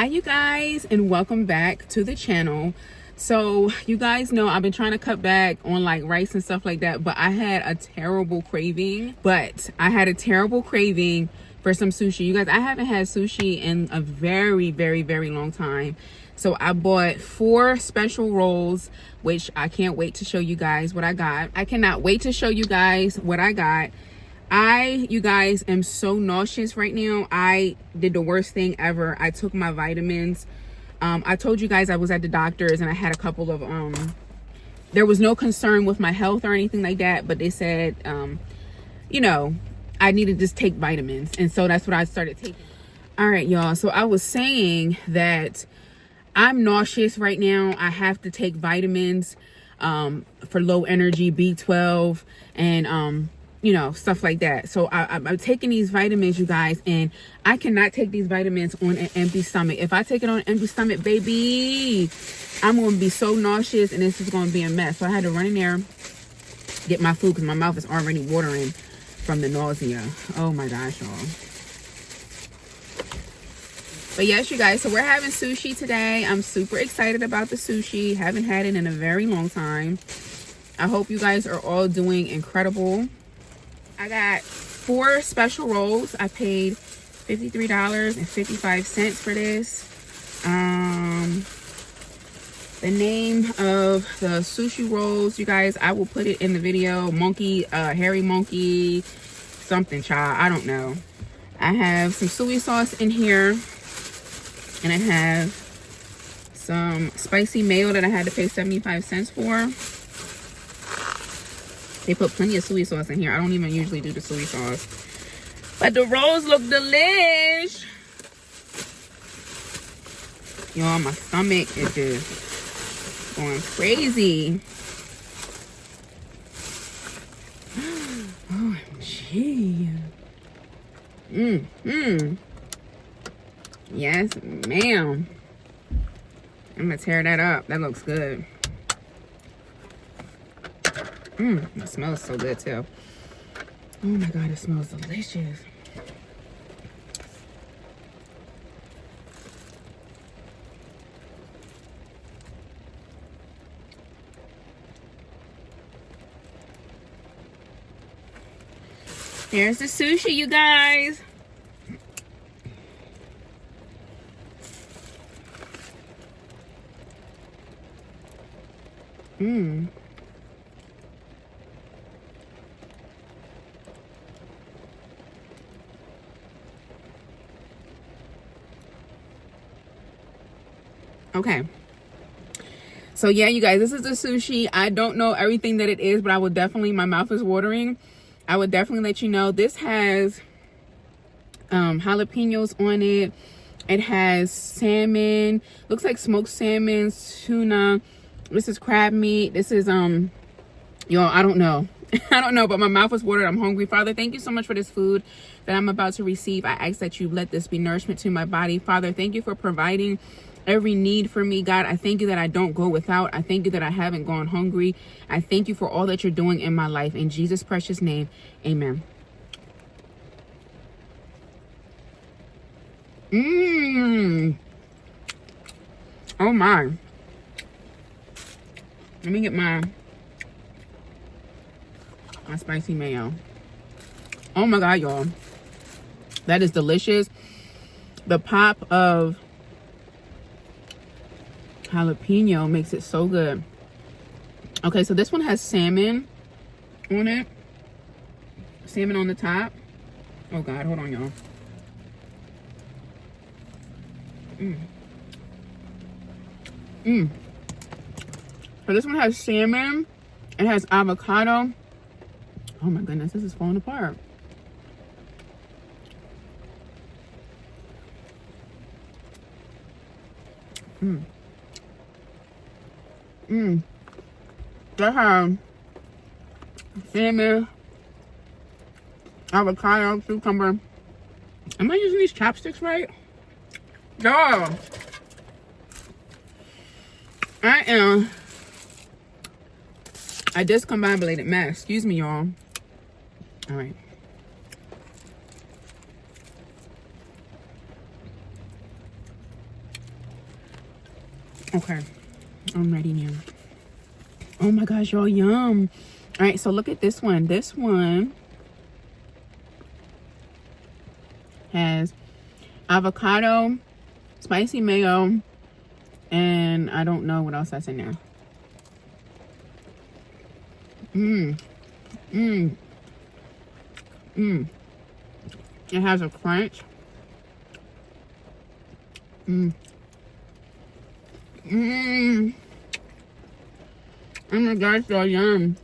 Hi you guys, and welcome back to the channel. So you guys know I've been trying to cut back on like rice and stuff like that, but I had a terrible craving for some sushi. You guys, I haven't had sushi in a very long time. So I bought 4 special rolls, which I can't wait to show you guys what I got. I cannot wait to show you guys what I got. You guys, am so nauseous right now. I did the worst thing ever. I took my vitamins. I told you guys I was at the doctor's and I had a couple of, there was no concern with my health or anything like that, but they said, you know, I need to just take vitamins. And so that's what I started taking. All right, y'all. So I was saying that I'm nauseous right now. I have to take vitamins, for low energy, B12, and, you know, stuff like that. So I'm taking these vitamins, you guys, and I cannot take these vitamins on an empty stomach. If I take it on an empty stomach, baby, I'm going to be so nauseous and this is going to be a mess. So I had to run in there, get my food because my mouth is already watering from the nausea. Oh my gosh, y'all. But yes, you guys, so we're having sushi today. I'm super excited about the sushi. Haven't had it in a very long time. I hope you guys are all doing incredible. I got 4 special rolls. I paid $53.55 for this. The name of the sushi rolls, you guys, I will put it in the video. Monkey, hairy monkey, something, child. I don't know. I have some soy sauce in here. And I have some spicy mayo that I had to pay 75 cents for. They put plenty of soy sauce in here. I don't even usually do the soy sauce. But the rolls look delish. Y'all, my stomach is just going crazy. OMG. Yes, ma'am. I'm gonna tear that up. That looks good. It smells so good too. Oh my God, it smells delicious. There's the sushi, you guys. Okay, so yeah, you guys, this is the sushi. I don't know everything that it is, but I would definitely, my mouth is watering. I would definitely let you know. This has jalapenos on it. It has salmon, looks like smoked salmon, tuna. This is crab meat. This is y'all, I don't know. I don't know, but my mouth is watered. I'm hungry. Father, thank you so much for this food that I'm about to receive. I ask that you let this be nourishment to my body. Father, thank you for providing every need for me. God, I thank you that I don't go without. I thank you that I haven't gone hungry. I thank you for all that you're doing in my life. In Jesus' precious name, amen. Oh my. Let me get my spicy mayo. Oh my God, y'all. That is delicious. The pop of jalapeno makes it so good. Okay, so this one has salmon on it. Salmon on the top. Oh God, hold on, y'all. So this one has salmon. It has avocado. Oh my goodness, this is falling apart. That has salmon, avocado, cucumber. Am I using these chopsticks right? Yeah. I discombobulated mess. Excuse me, y'all. All right. Okay, I'm ready now. Oh my gosh, y'all, yum. All right, so look at this one. This one has avocado, spicy mayo, and I don't know what else that's in there. It has a crunch. Oh my gosh, y'all, yum.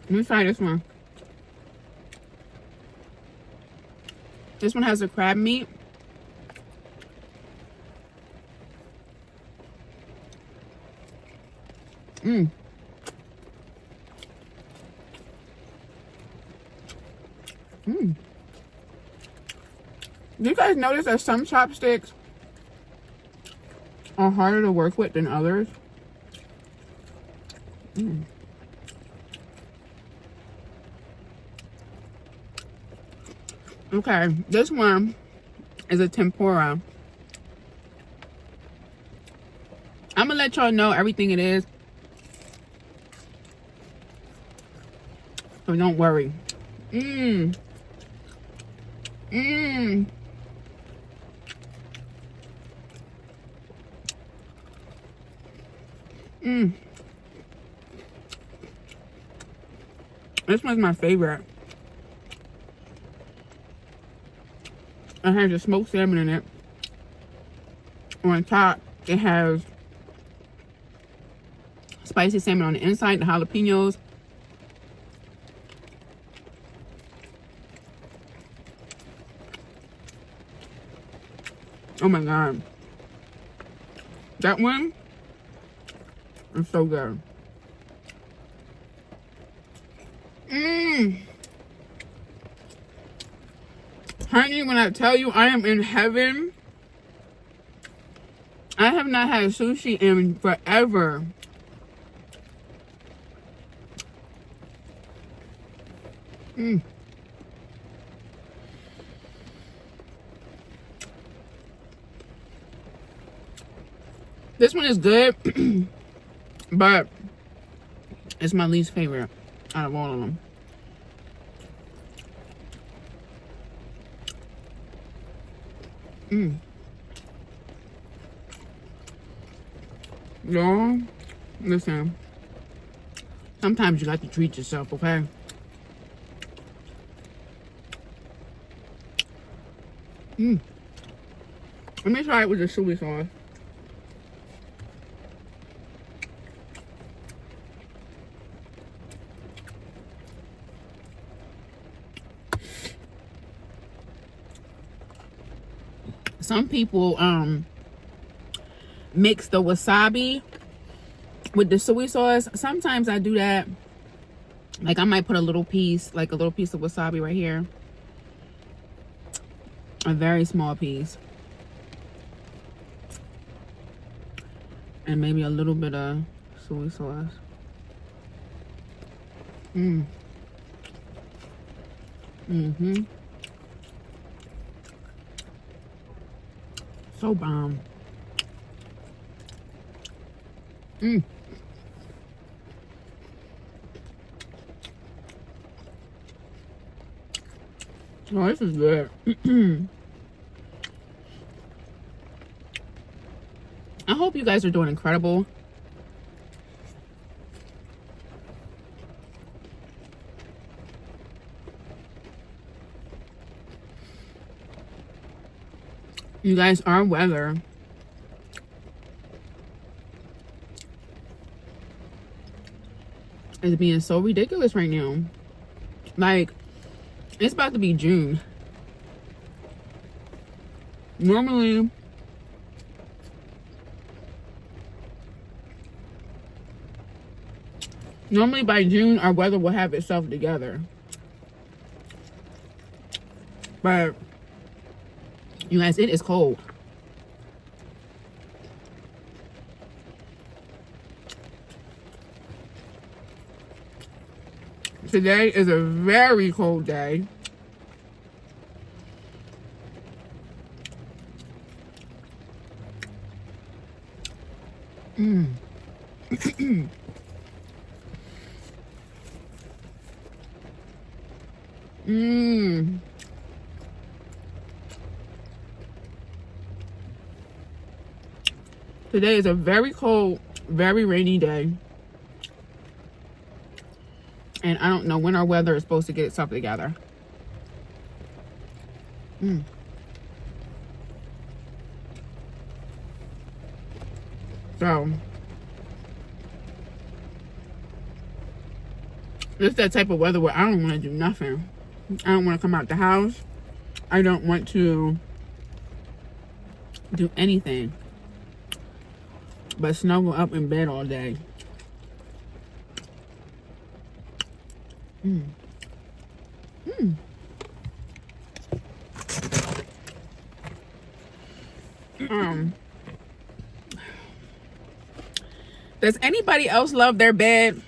Let me try this one. This one has a crab meat. Do you guys notice that some chopsticks are harder to work with than others? Okay, this one is a tempura. I'm gonna let y'all know everything it is, so don't worry. This one's my favorite. It has a smoked salmon in it. On top, it has spicy salmon on the inside, the jalapenos. Oh my god. That one is so good. Honey, when I tell you I am in heaven, I have not had sushi in forever. This one is good, but it's my least favorite out of all of them. Y'all, listen. Sometimes you got to treat yourself, okay? Let me try it with the soy sauce. Some people mix the wasabi with the soy sauce. Sometimes I do that. Like I might put a little piece, like a little piece of wasabi right here. A very small piece. And maybe a little bit of soy sauce. So bomb. Oh, this is good. I hope you guys are doing incredible. You guys, our weather is being so ridiculous right now. Like, it's about to be June. Normally by June, our weather will have itself together. But, you guys, it is cold. Today is a very cold day. Mmm. Mmm. Today is a very cold, very rainy day. And I don't know when our weather is supposed to get itself together. Mm. So, it's that type of weather where I don't want to do nothing. I don't want to come out the house. I don't want to do anything but snuggle up in bed all day. Mm. Mm. Does anybody else love their bed?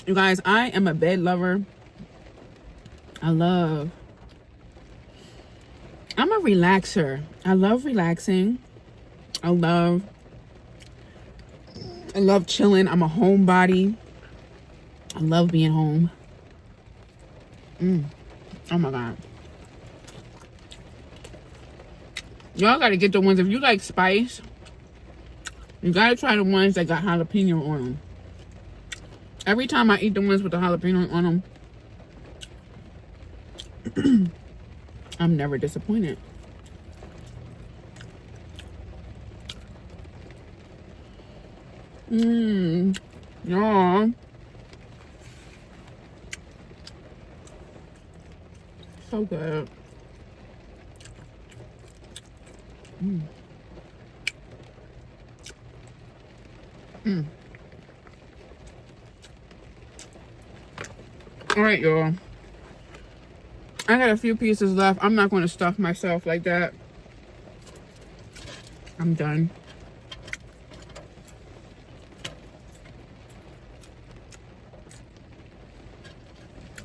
You guys, I am a bed lover. I'm a relaxer. I love relaxing. I love chilling. I'm a homebody. I love being home. Oh my God. Y'all gotta get the ones, if you like spice, you gotta try the ones that got jalapeno on them. Every time I eat the ones with the jalapeno on them, I'm never disappointed. Y'all. So good. All right, y'all. I got a few pieces left. I'm not going to stuff myself like that. I'm done.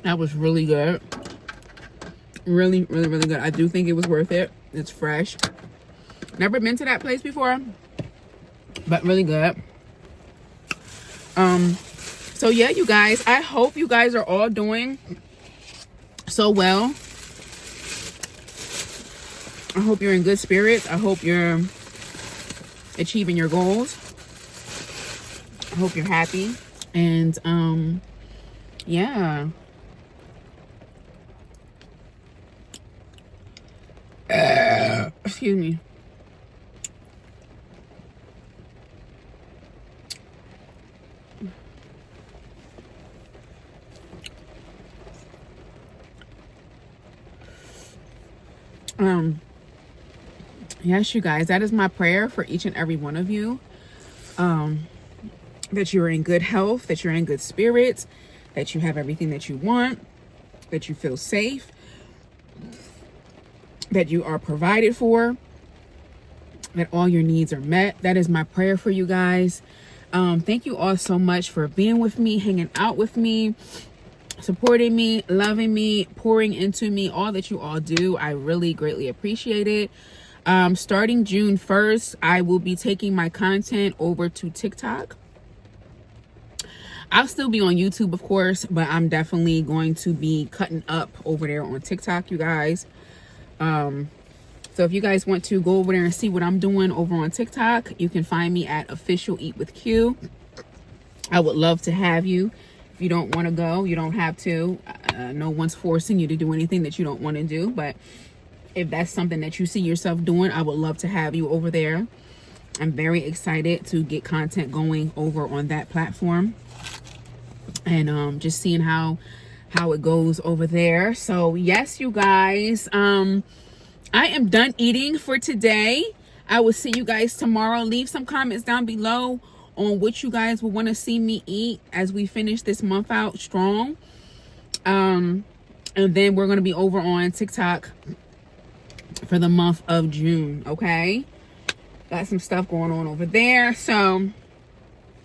That was really good. Really, really, really good. I do think it was worth it. It's fresh. Never been to that place before, but really good. So yeah, you guys, I hope you guys are all doing so well. I hope you're in good spirits. I hope you're achieving your goals. I hope you're happy. And yeah. Excuse me. Yes, you guys, that is my prayer for each and every one of you. That you're in good health, that you're in good spirits, that you have everything that you want, that you feel safe, that you are provided for, that all your needs are met. That is my prayer for you guys. Thank you all so much for being with me, hanging out with me, supporting me, loving me, pouring into me, all that you all do. I really greatly appreciate it. Starting June 1st, I will be taking my content over to TikTok. I'll still be on YouTube, of course, but I'm definitely going to be cutting up over there on TikTok, you guys. So if you guys want to go over there and see what I'm doing over on TikTok, you can find me at Official Eat with Q. I would love to have you. If you don't want to go, you don't have to. No one's forcing you to do anything that you don't want to do, but if that's something that you see yourself doing, I would love to have you over there. I'm very excited to get content going over on that platform, and just seeing how it goes over there. So yes, you guys, I am done eating for today. I will see you guys tomorrow. Leave some comments down below on what you guys will want to see me eat as we finish this month out strong. And then we're going to be over on TikTok for the month of June. Okay, got some stuff going on over there. So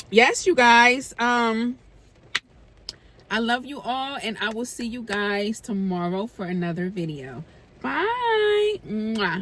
yes, you guys, I love you all, and I will see you guys tomorrow for another video. Bye. Mwah.